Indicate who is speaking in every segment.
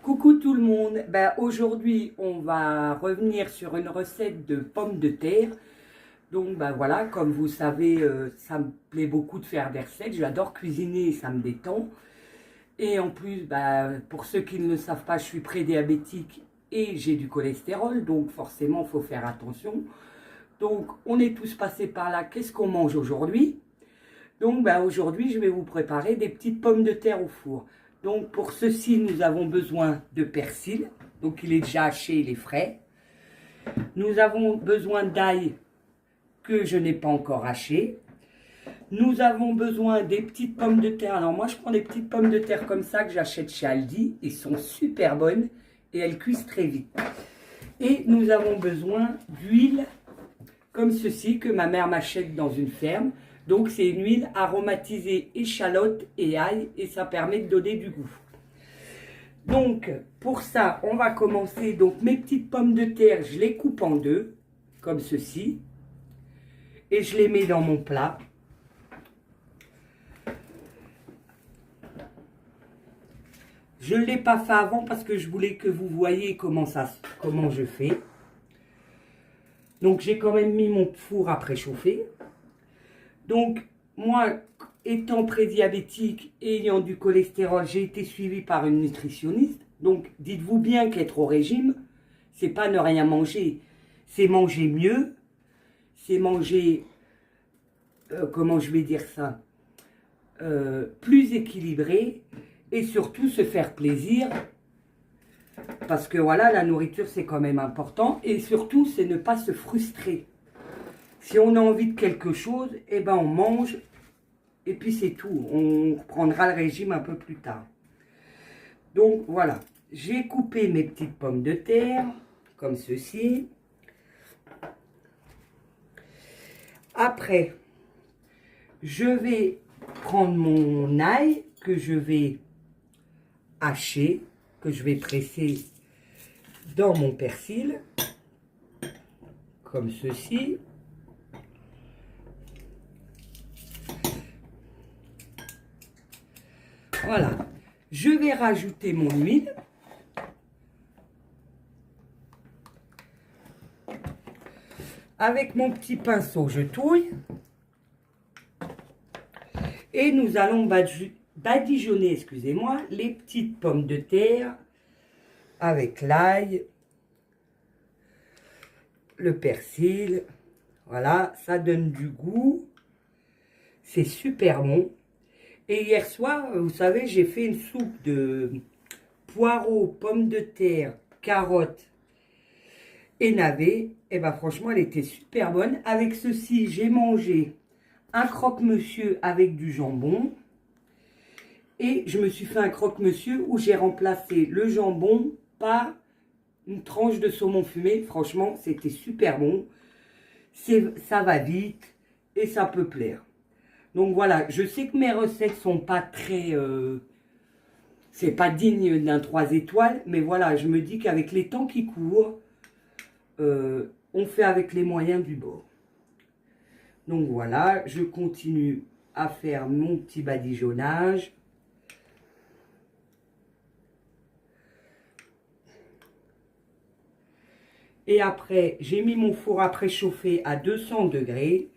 Speaker 1: Coucou tout le monde, aujourd'hui on va revenir sur une recette de pommes de terre. Donc voilà, comme vous savez, ça me plaît beaucoup de faire des recettes, j'adore cuisiner, ça me détend. Et en plus, pour ceux qui ne le savent pas, je suis prédiabétique et j'ai du cholestérol, donc forcément il faut faire attention. Donc on est tous passés par là, qu'est-ce qu'on mange aujourd'hui? Donc aujourd'hui je vais vous préparer des petites pommes de terre au four. Donc pour ceci nous avons besoin de persil, donc il est déjà haché, il est frais. Nous avons besoin d'ail que je n'ai pas encore haché. Nous avons besoin des petites pommes de terre. Alors moi je prends des petites pommes de terre comme ça que j'achète chez Aldi. Elles sont super bonnes et elles cuisent très vite. Et nous avons besoin d'huile comme ceci que ma mère m'achète dans une ferme. Donc c'est une huile aromatisée échalote et ail et ça permet de donner du goût. Donc pour ça on va commencer. Donc mes petites pommes de terre je les coupe en deux comme ceci et je les mets dans mon plat. Je ne l'ai pas fait avant parce que je voulais que vous voyez comment je fais. Donc j'ai quand même mis mon four à préchauffer. Donc, moi, étant prédiabétique et ayant du cholestérol, j'ai été suivie par une nutritionniste. Donc, dites-vous bien qu'être au régime, c'est pas ne rien manger. C'est manger mieux, c'est manger, comment je vais dire ça, plus équilibré et surtout se faire plaisir. Parce que voilà, la nourriture, c'est quand même important. Et surtout, c'est ne pas se frustrer. Si on a envie de quelque chose, eh ben on mange et puis c'est tout. On reprendra le régime un peu plus tard. Donc voilà, j'ai coupé mes petites pommes de terre comme ceci. Après, je vais prendre mon ail que je vais hacher, que je vais presser dans mon persil comme ceci. Voilà, je vais rajouter mon huile. Avec mon petit pinceau, je touille. Et nous allons badigeonner, excusez-moi, les petites pommes de terre avec l'ail, le persil. Voilà, ça donne du goût. C'est super bon. Et hier soir, vous savez, j'ai fait une soupe de poireaux, pommes de terre, carottes et navets. Et bien franchement, elle était super bonne. Avec ceci, j'ai mangé un croque-monsieur avec du jambon. Et je me suis fait un croque-monsieur où j'ai remplacé le jambon par une tranche de saumon fumé. Franchement, c'était super bon. Ça va vite et ça peut plaire. Donc voilà, je sais que mes recettes sont pas très... c'est pas digne d'un 3 étoiles, mais voilà, je me dis qu'avec les temps qui courent, on fait avec les moyens du bord. Donc voilà, je continue à faire mon petit badigeonnage. Et après, j'ai mis mon four à préchauffer à 200 degrés.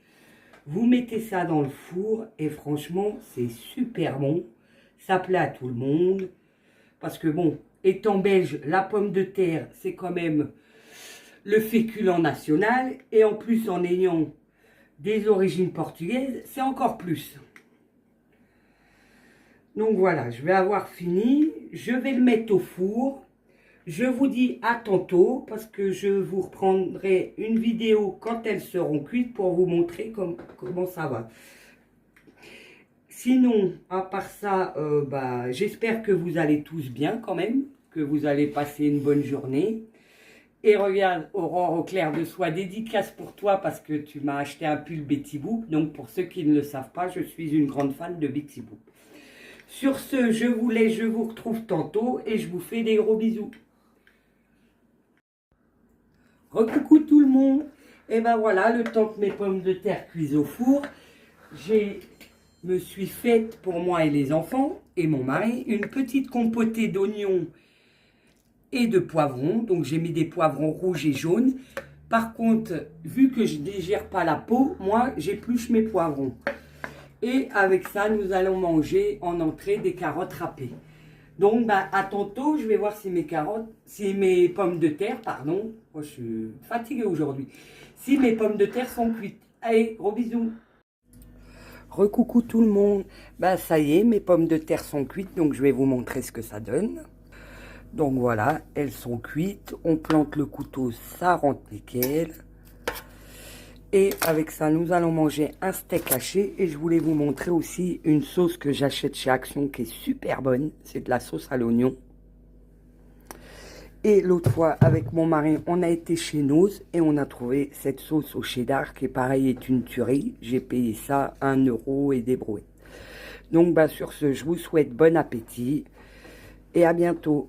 Speaker 1: Vous mettez ça dans le four et franchement, c'est super bon. Ça plaît à tout le monde. Parce que bon, étant belge, la pomme de terre, c'est quand même le féculent national. Et en plus, en ayant des origines portugaises, c'est encore plus. Donc voilà, je vais avoir fini. Je vais le mettre au four. Je vous dis à tantôt parce que je vous reprendrai une vidéo quand elles seront cuites pour vous montrer comment ça va. Sinon, à part ça, j'espère que vous allez tous bien quand même, que vous allez passer une bonne journée. Et regarde, Aurore au clair de soie, dédicace pour toi parce que tu m'as acheté un pull Betty Boop. Donc pour ceux qui ne le savent pas, je suis une grande fan de Betty Boop. Sur ce, je vous laisse, je vous retrouve tantôt et je vous fais des gros bisous. Recoucou tout le monde. Et ben voilà, le temps que mes pommes de terre cuisent au four, me suis faite pour moi et les enfants et mon mari une petite compotée d'oignons et de poivrons. Donc j'ai mis des poivrons rouges et jaunes. Par contre, vu que je ne digère pas la peau, moi j'épluche mes poivrons. Et avec ça, nous allons manger en entrée des carottes râpées. Donc bah, à tantôt, je vais voir si mes pommes de terre, pardon, oh, je suis fatiguée aujourd'hui, si mes pommes de terre sont cuites. Allez, gros bisous. Recoucou tout le monde. Bah ça y est, mes pommes de terre sont cuites, donc je vais vous montrer ce que ça donne. Donc voilà, elles sont cuites. On plante le couteau, ça rentre nickel. Et avec ça, nous allons manger un steak haché. Et je voulais vous montrer aussi une sauce que j'achète chez Action qui est super bonne. C'est de la sauce à l'oignon. Et l'autre fois, avec mon mari, on a été chez Noz et on a trouvé cette sauce au cheddar qui, pareil, est une tuerie. J'ai payé ça 1 € et des brouettes. Donc, bah, sur ce, je vous souhaite bon appétit et à bientôt.